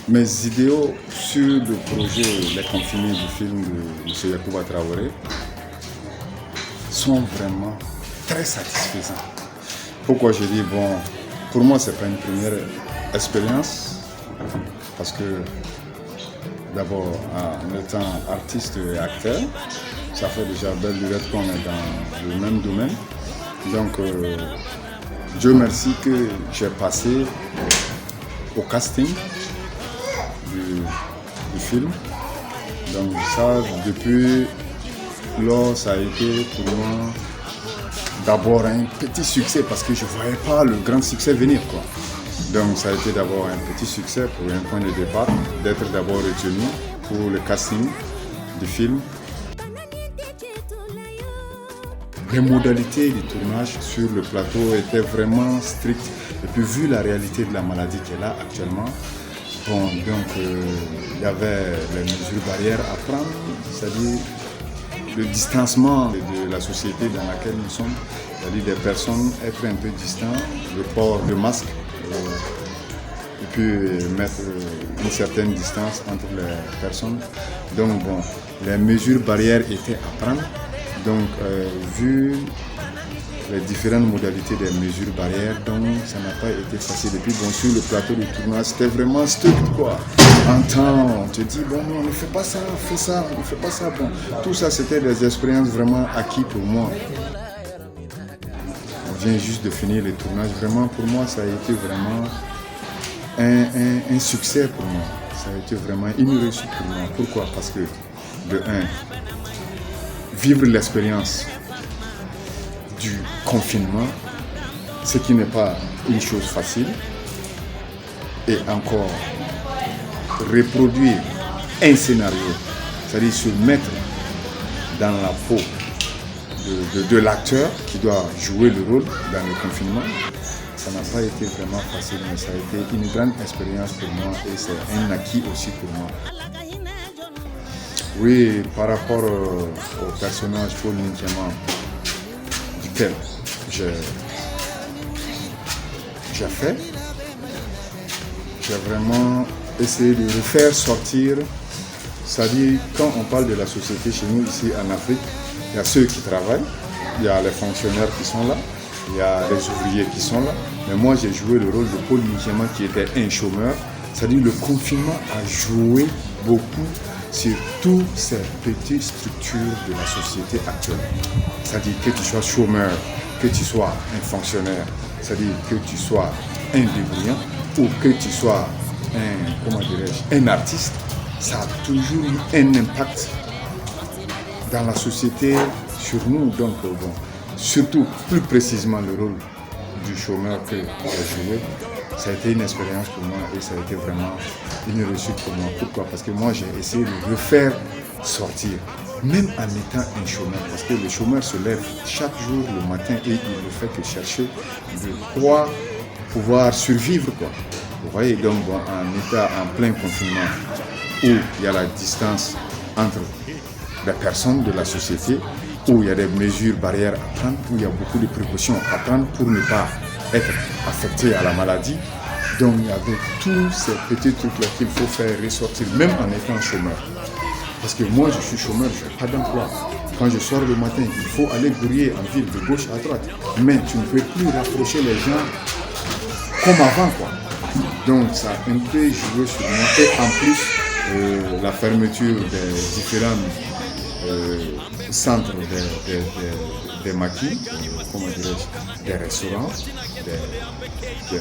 Mes idéaux sur le projet Les Confinés du film de M. Yacouba Traoré sont vraiment très satisfaisants. Pourquoi je dis, bon, pour moi, ce n'est pas une première expérience, parce que d'abord, en étant artiste et acteur, ça fait déjà belle lurette qu'on est dans le même domaine. Donc, Dieu merci que j'ai passé au casting du film. Donc ça, depuis lors, ça a été pour moi d'abord un petit succès parce que je ne voyais pas le grand succès venir, quoi. Donc ça a été d'abord un petit succès pour un point de départ, d'être d'abord retenu pour le casting du film. Les modalités du tournage sur le plateau étaient vraiment strictes. Et puis vu la réalité de la maladie qui est là actuellement, bon, donc il y avait les mesures barrières à prendre, c'est-à-dire le distancement de la société dans laquelle nous sommes, c'est-à-dire des personnes être un peu distants, le port de masque, et puis mettre une certaine distance entre les personnes. Donc bon, les mesures barrières étaient à prendre. Donc, vu les différentes modalités des mesures barrières, donc ça n'a pas été facile. Et puis, bon, sur le plateau de tournage, c'était vraiment strict, quoi. En temps, on te dit, bon, on ne fait pas ça, fais ça, on ne fait pas ça. Bon, tout ça, c'était des expériences vraiment acquises pour moi. On vient juste de finir le tournage. Vraiment, pour moi, ça a été vraiment un succès pour moi. Ça a été vraiment une réussite pour moi. Pourquoi? Parce que, de un, vivre l'expérience du confinement, ce qui n'est pas une chose facile, et encore reproduire un scénario, c'est-à-dire se mettre dans la peau de l'acteur qui doit jouer le rôle dans le confinement, ça n'a pas été vraiment facile, mais ça a été une grande expérience pour moi et c'est un acquis aussi pour moi. Oui, par rapport au personnage Paul Nkiema, duquel j'ai fait, j'ai vraiment essayé de le faire sortir. C'est-à-dire, quand on parle de la société chez nous ici en Afrique, il y a ceux qui travaillent, il y a les fonctionnaires qui sont là, il y a les ouvriers qui sont là. Mais moi, j'ai joué le rôle de Paul Nkiema qui était un chômeur. C'est-à-dire, le confinement a joué beaucoup sur toutes ces petites structures de la société actuelle. C'est-à-dire que tu sois chômeur, que tu sois un fonctionnaire, c'est-à-dire que tu sois un débrouillant ou que tu sois un artiste, ça a toujours eu un impact dans la société sur nous. Donc, bon, surtout, plus précisément, le rôle du chômeur que j'ai joué, ça a été une expérience pour moi et ça a été vraiment une réussite pour moi. Pourquoi? Parce que moi, j'ai essayé de le faire sortir, même en étant un chômeur. Parce que le chômeur se lève chaque jour le matin et il ne fait que chercher de quoi pouvoir survivre, quoi. Vous voyez, donc, bon, en état en plein confinement, où il y a la distance entre les personnes de la société, où il y a des mesures barrières à prendre, où il y a beaucoup de précautions à prendre pour ne pas être affecté à la maladie. Donc il y avait tous ces petits trucs-là qu'il faut faire ressortir, même en étant chômeur. Parce que moi je suis chômeur, je n'ai pas d'emploi. Quand je sors le matin, il faut aller grouiller en ville de gauche à droite. Mais tu ne peux plus rapprocher les gens comme avant, quoi. Donc ça a un peu joué sur moi. Et en plus, la fermeture des différents centres des maquis, comment dirais-je, des restaurants, des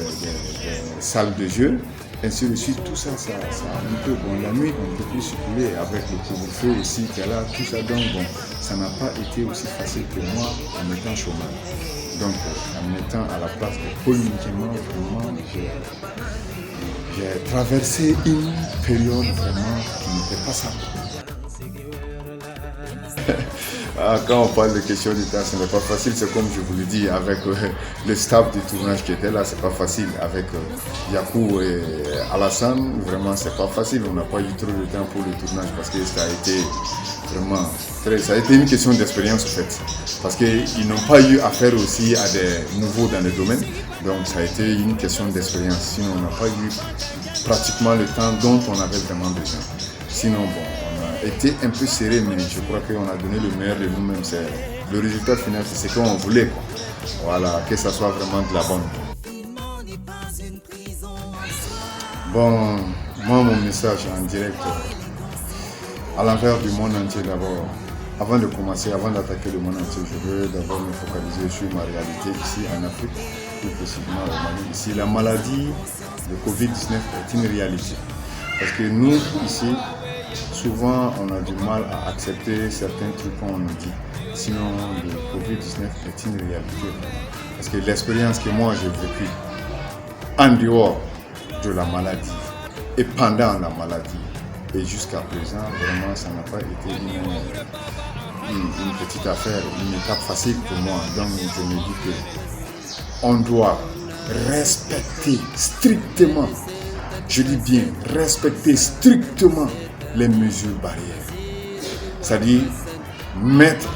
salles de jeu, ainsi de suite, tout ça, ça un peu, bon, la nuit on ne peut plus circuler avec le couvre-feu aussi qui est là, tout ça, donc bon, ça n'a pas été aussi facile pour moi en étant chômeur. Donc en étant à la place de Paul Nkiema, vraiment, j'ai traversé une période vraiment qui n'était pas simple. Quand on parle de question du temps, ce n'est pas facile, c'est comme je vous le dis, avec le staff du tournage qui était là, c'est pas facile. Avec Yakou et Alassane, vraiment c'est pas facile, on n'a pas eu trop de temps pour le tournage parce que ça a été vraiment ça a été une question d'expérience en fait. Parce qu'ils n'ont pas eu affaire aussi à des nouveaux dans le domaine, donc ça a été une question d'expérience. Sinon on n'a pas eu pratiquement le temps dont on avait vraiment besoin. Sinon, bon, on a été un peu serré, mais je crois qu'on a donné le meilleur de nous-mêmes. Le résultat final, c'est ce qu'on voulait, quoi. Voilà, que ça soit vraiment de la bonne. Bon, moi, mon message en direct à l'envers du monde entier d'abord. Avant de commencer, avant d'attaquer le monde entier, je veux d'abord me focaliser sur ma réalité ici en Afrique, plus précisément au Mali. Ici, la maladie de Covid-19 est une réalité. Parce que nous, ici, souvent, on a du mal à accepter certains trucs qu'on nous dit. Sinon, le Covid-19 est une réalité. Parce que l'expérience que moi j'ai vécue en dehors de la maladie et pendant la maladie et jusqu'à présent, vraiment, ça n'a pas été une petite affaire, une étape facile pour moi. Donc, je me dis que on doit respecter strictement, je dis bien, respecter strictement les mesures barrières. C'est-à-dire mettre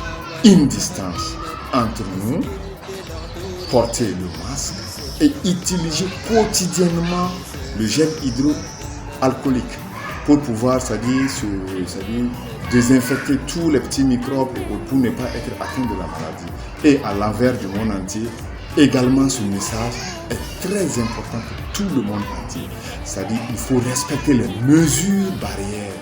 une distance entre nous, porter le masque et utiliser quotidiennement le gel hydroalcoolique pour pouvoir, c'est-à-dire désinfecter tous les petits microbes pour ne pas être atteint de la maladie. Et à l'envers du monde entier, également ce message est très important pour tout le monde entier. C'est-à-dire qu'il faut respecter les mesures barrières